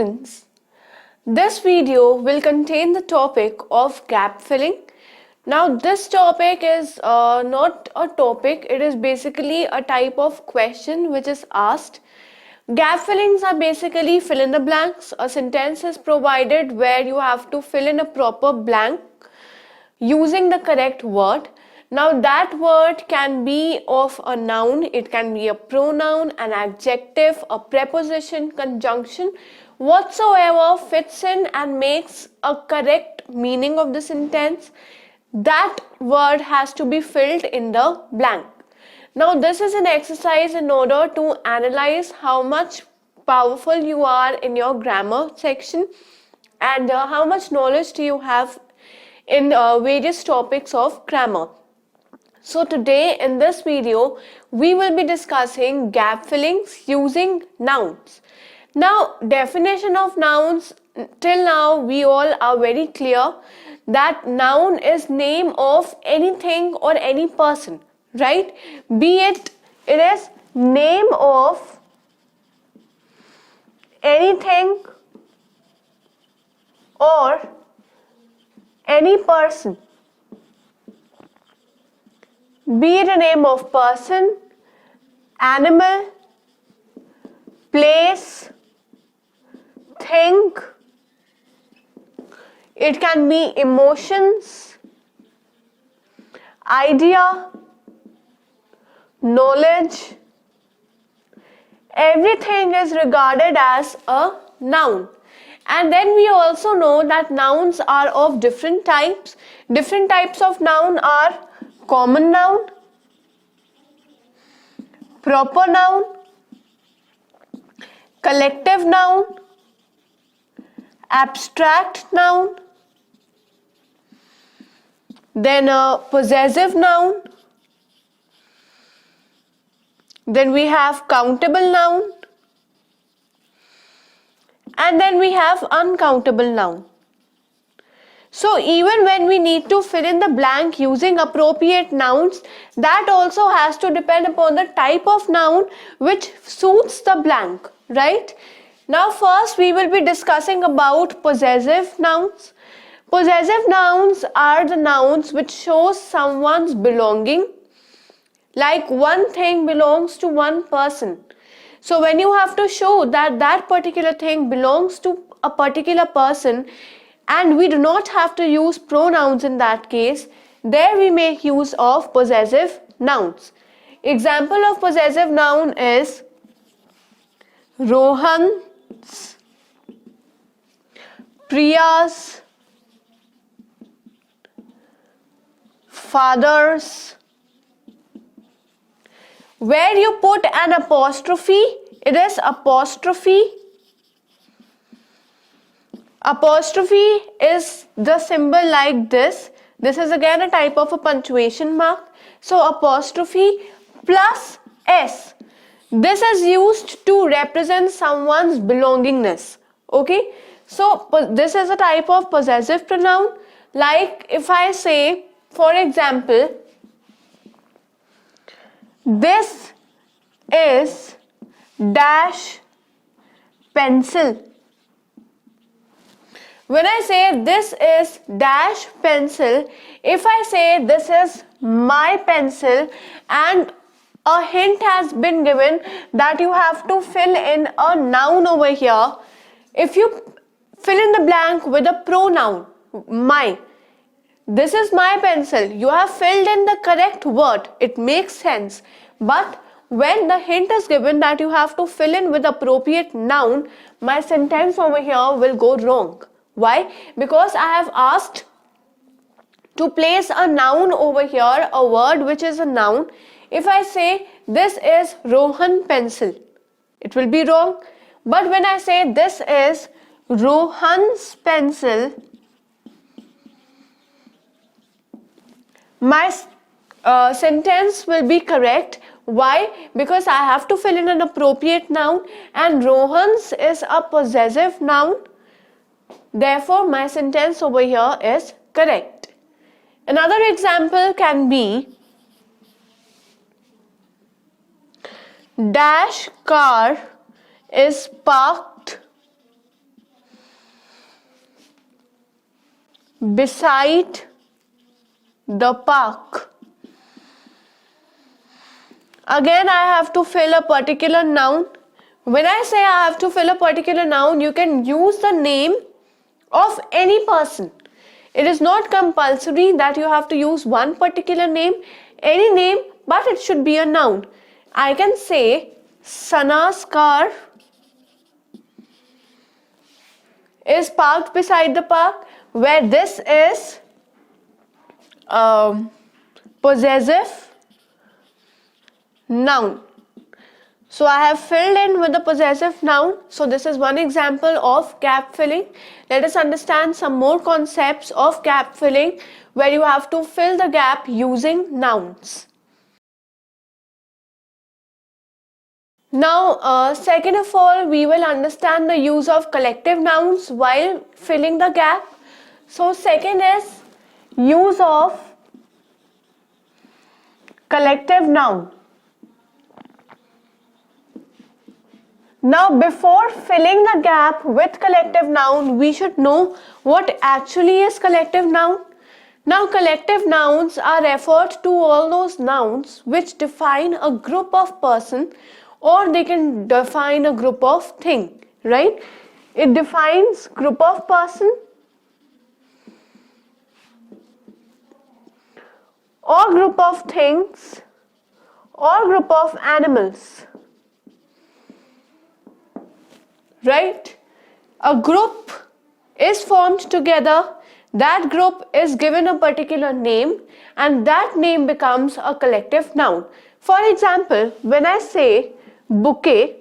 students, this video will contain the topic of gap filling. Now this topic is not a topic, it is basically a type of question which is asked. Gap fillings are basically fill in the blanks. A sentence is provided where you have to fill in a proper blank using the correct word. Now that word can be of a noun, it can be a pronoun, an adjective, a preposition, conjunction, whatsoever fits in and makes a correct meaning of the sentence. That word has to be filled in the blank. Now this is an exercise in order to analyze how much powerful you are in your grammar section and how much knowledge do you have in various topics of grammar. So today in this video we will be discussing gap fillings using nouns. Now definition of nouns, till now we all are very clear that noun is name of anything or any person, right? Be it is name of anything or any person. Be it a name of person, animal, place, thing. It can be emotions, idea, knowledge. Everything is regarded as a noun. And then we also know that nouns are of different types. Different types of noun are common noun, proper noun, collective noun, abstract noun, then a possessive noun, then we have countable noun, and then we have uncountable noun. So even when we need to fill in the blank using appropriate nouns, that also has to depend upon the type of noun which suits the blank, right? Now first we will be discussing about possessive nouns. Possessive nouns are the nouns which show someone's belonging, like one thing belongs to one person. So when you have to show that that particular thing belongs to a particular person, and we do not have to use pronouns in that case, there we make use of possessive nouns. Example of possessive noun is Rohan's, Priya's, father's. Where you put an apostrophe, it is apostrophe. Apostrophe is the symbol like this. This is again a type of a punctuation mark. So apostrophe plus S. This is used to represent someone's belongingness. Okay. So this is a type of possessive pronoun. Like if I say, for example, this is dash pencil. When I say this is dash pencil, if I say this is my pencil and a hint has been given that you have to fill in a noun over here, if you fill in the blank with a pronoun, my, this is my pencil, you have filled in the correct word, it makes sense. But when the hint is given that you have to fill in with appropriate noun, my sentence over here will go wrong. Why? Because I have asked to place a noun over here, a word which is a noun. If I say this is Rohan pencil, it will be wrong. But when I say this is Rohan's pencil, my sentence will be correct. Why? Because I have to fill in an appropriate noun and Rohan's is a possessive noun. Therefore, my sentence over here is correct. Another example can be dash car is parked beside the park. Again, I have to fill a particular noun. When I say I have to fill a particular noun, you can use the name of any person. It is not compulsory that you have to use one particular name, any name, but it should be a noun. I can say Sana's car is parked beside the park, where this is possessive noun. So I have filled in with the possessive noun. So this is one example of gap filling. Let us understand some more concepts of gap filling, where you have to fill the gap using nouns. Now, second of all, we will understand the use of collective nouns while filling the gap. So second is use of collective noun. Now, before filling the gap with collective noun, we should know what actually is collective noun. Now, collective nouns are referred to all those nouns which define a group of person, or they can define a group of thing, right? It defines group of person or group of things or group of animals. Right? A group is formed together, that group is given a particular name, and that name becomes a collective noun. For example, when I say bouquet,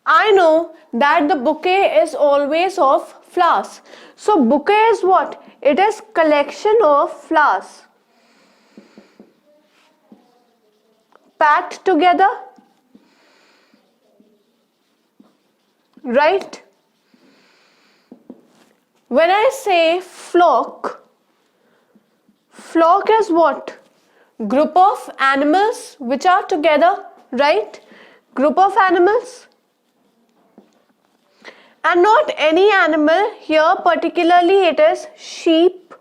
I know that the bouquet is always of flowers. So bouquet is what? It is collection of flowers packed together. Right? When I say flock, flock is what? Group of animals which are together, right? Group of animals. And not any animal here, particularly it is sheep,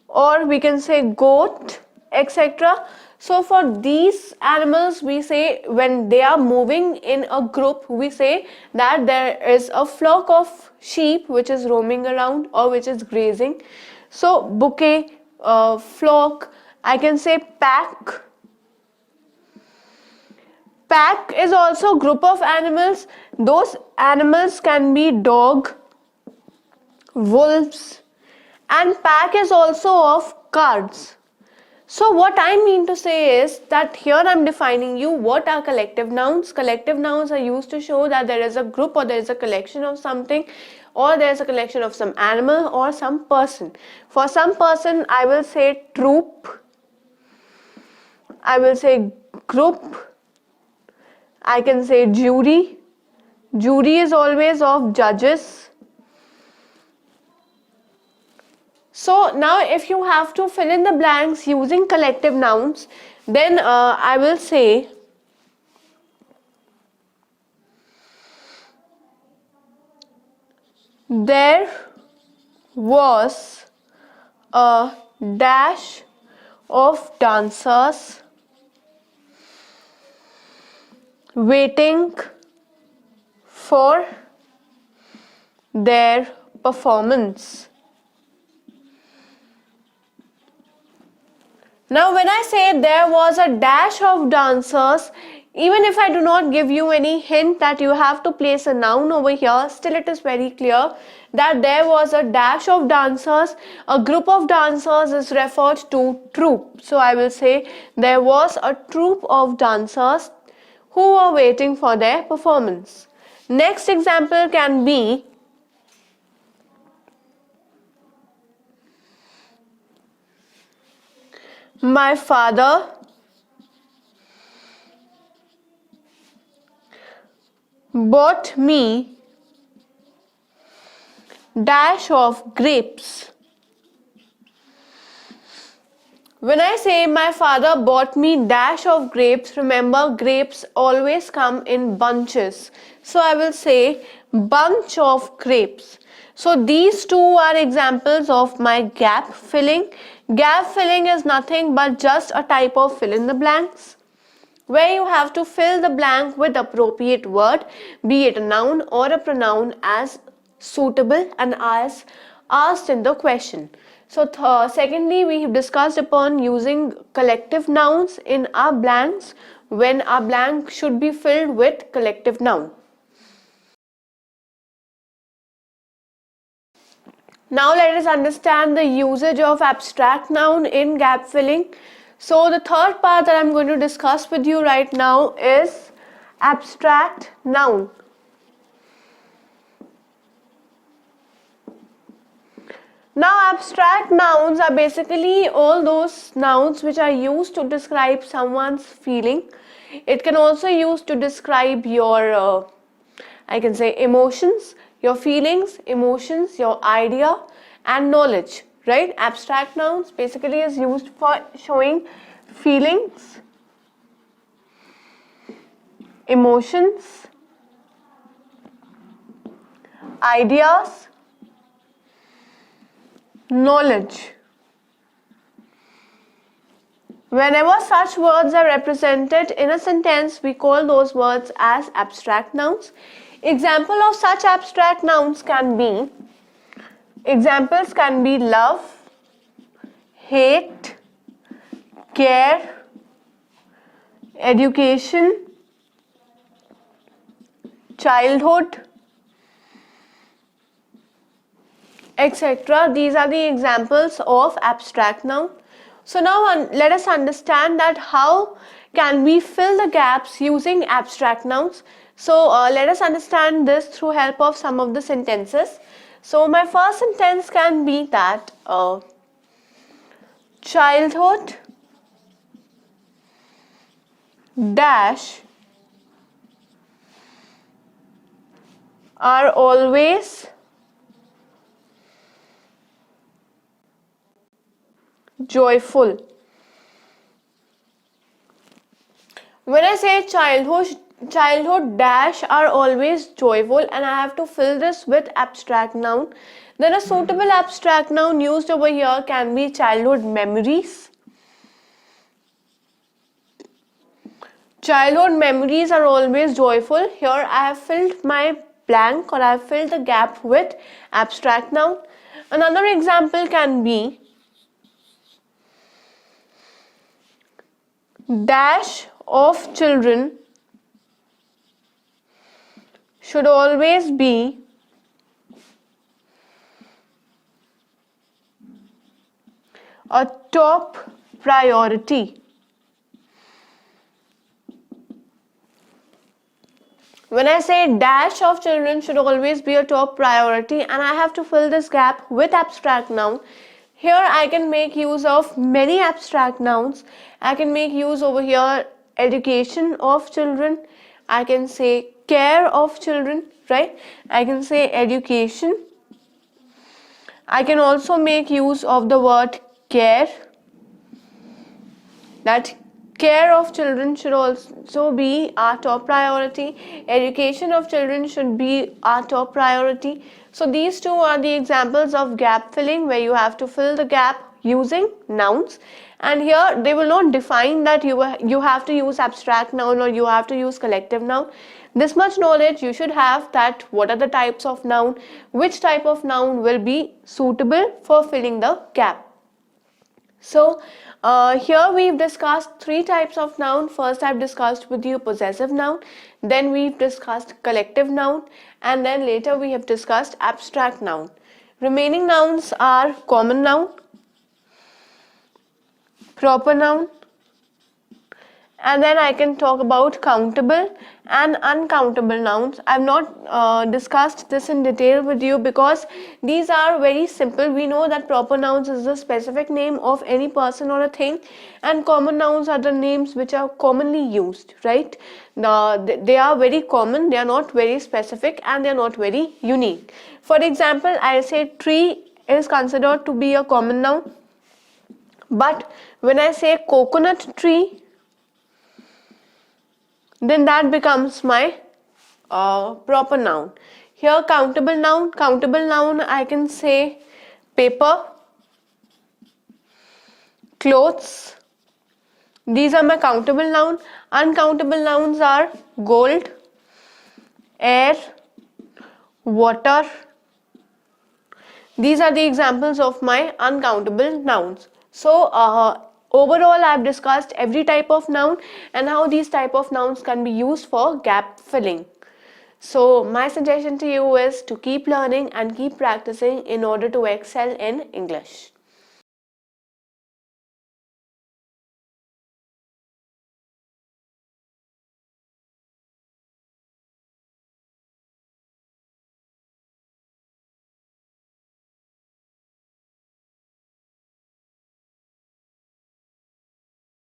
or we can say goat, etc. So for these animals, we say when they are moving in a group, we say that there is a flock of sheep which is roaming around or which is grazing. So bouquet, flock, I can say pack. Pack is also a group of animals. Those animals can be dog, wolves, and pack is also of cards. So what I mean to say is that here I am defining you what are collective nouns. Collective nouns are used to show that there is a group or there is a collection of something, or there is a collection of some animal or some person. For some person, I will say troop, I will say group, I can say jury. Jury is always of judges. So now if you have to fill in the blanks using collective nouns, then I will say there was a dash of dancers waiting for their performance. Now when I say there was a dash of dancers, even if I do not give you any hint that you have to place a noun over here, still it is very clear that there was a dash of dancers. A group of dancers is referred to troupe. So I will say there was a troupe of dancers who were waiting for their performance. Next example can be my father bought me dash of grapes. When I say my father bought me dash of grapes, remember grapes always come in bunches. So I will say bunch of grapes. So these two are examples of my gap filling. Gap filling is nothing but just a type of fill in the blanks, where you have to fill the blank with appropriate word, be it a noun or a pronoun, as suitable and as asked in the question. So secondly, we have discussed upon using collective nouns in our blanks when our blank should be filled with collective noun. Now let us understand the usage of abstract noun in gap filling. So the third part that I'm going to discuss with you right now is abstract noun. Now abstract nouns are basically all those nouns which are used to describe someone's feeling. It can also used to describe your I can say emotions, your feelings, emotions, your idea and knowledge, right? Abstract nouns basically is used for showing feelings, emotions, ideas, knowledge. Whenever such words are represented in a sentence, we call those words as abstract nouns. Example of such abstract nouns can be, examples can be love, hate, care, education, childhood, etc. These are the examples of abstract noun. So now let us understand that how can we fill the gaps using abstract nouns. So let us understand this through help of some of the sentences. So my first sentence can be that childhood dash are always joyful. When I say childhood dash are always joyful and I have to fill this with abstract noun, then a suitable abstract noun used over here can be childhood memories. Childhood memories are always joyful. Here I have filled my blank, or I have filled the gap with abstract noun. Another example can be dash of children should always be a top priority. When I say dash of children should always be a top priority and I have to fill this gap with abstract noun, here I can make use of many abstract nouns. I can make use over here education of children. I can say care of children, right? I can say education. I can also make use of the word care. That care of children should also be our top priority. Education of children should be our top priority. So these two are the examples of gap filling, where you have to fill the gap using nouns. And here they will not define that you have to use abstract noun or you have to use collective noun. This much knowledge you should have, that what are the types of noun, which type of noun will be suitable for filling the gap. So here we've discussed three types of noun. First I've discussed with you possessive noun, then we've discussed collective noun, and then later we have discussed abstract noun. Remaining nouns are common noun, proper noun, and then I can talk about countable and uncountable nouns. I've not discussed this in detail with you because these are very simple. We know that proper nouns is the specific name of any person or a thing, and common nouns are the names which are commonly used, right? They are very common, they are not very specific, and they are not very unique. For example, I say tree is considered to be a common noun, but when I say coconut tree, then that becomes my proper noun. Here countable noun I can say paper, clothes. These are my countable noun. Uncountable nouns are gold, air, water. These are the examples of my uncountable nouns. So overall I have discussed every type of noun and how these type of nouns can be used for gap filling. So my suggestion to you is to keep learning and keep practicing in order to excel in English.